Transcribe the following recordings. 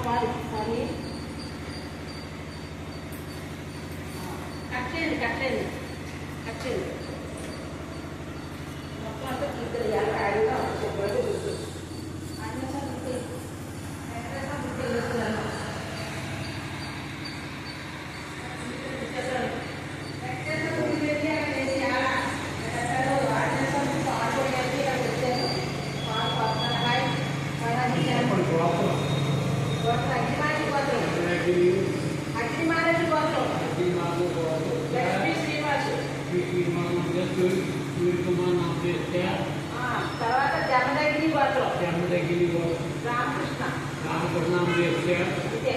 పాలు అది కట్ చేయండి మొత్తం అంతా ఇద్దరు ఎలా ఆడిగా చెప్పాలి తర్వాత జమదగిరి రామకృష్ణ ఇదే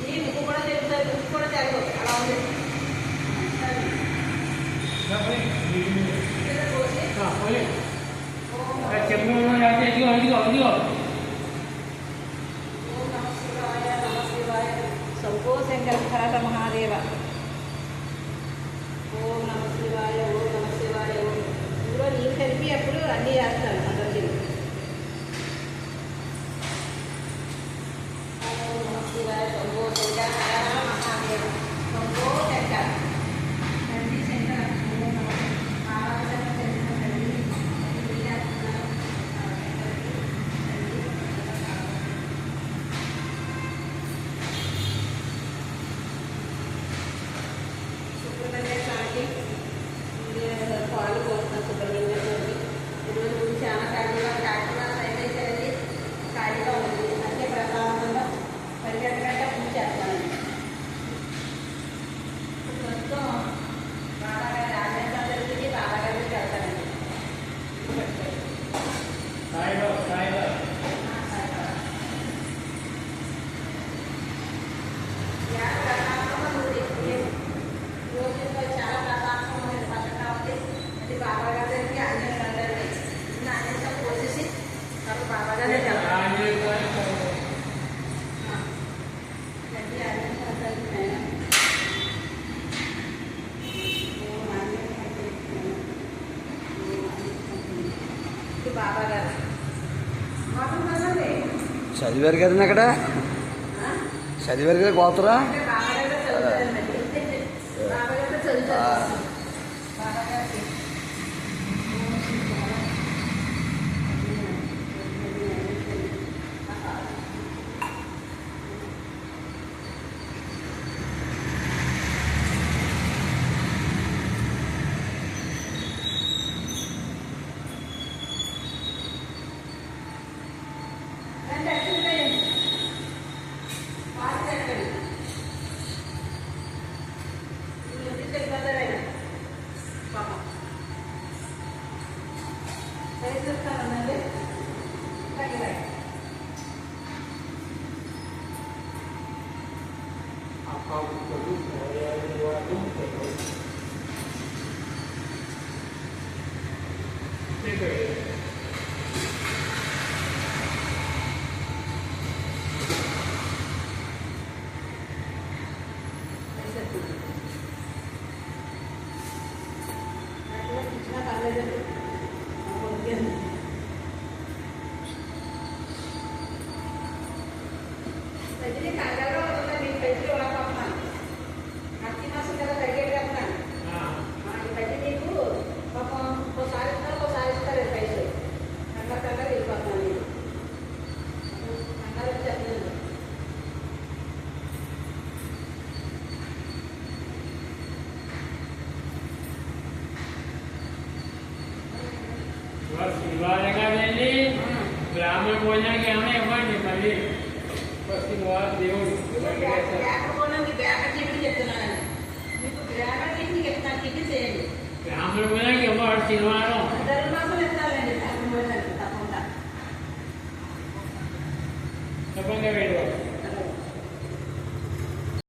ఇది నువ్వు కూడా తెలుస్తుంది నువ్వు కూడా తెలుగు అలా ఉంది శంభో శంకర హర మహాదేవ ఓం నమ శివాయ ఓం నమ శివాయ ఓం ఇందులో నీళ్ళు కలిపి అప్పుడు అన్నీ చేస్తాను అందరికీ ఓం నమ శివాయ శంభో శంకర హర మహాదేవ శంభో శంకర తండ్రి శంకర పాలు పోస్తున్నాం సుబ్రహ్మణ్యం ఈరోజు చాలా కాకినాడ సైడ్ అయితే ఖాళీగా ఉంది అంటే ప్రసాదంగా పరిగెట్టకుండా పూజ చేస్తానండి ప్రస్తుతం బాబాగారి ఆలయంలో జరిగింది బాబాగారికి వెళ్తానండి చాలా ప్రశాంతంగా పక్కన కాబట్టి అది బాబాగారి దగ్గరికి ఆంజనేయ గారి ఆంజనేయ పోసేసి నాకు బాబాగారే బాబాగారు చదివారు కదండి అక్కడ చదివారు కదా పోతురా శివాలయంగా వెళ్ళి బ్రాహ్మణ భోజనానికి ఏమైనా ఇవ్వండి మళ్ళీ ఫస్ట్ దేవుడు బ్రాహ్మణ భోజనానికి ఇవ్వడు శనివారం చెప్పండి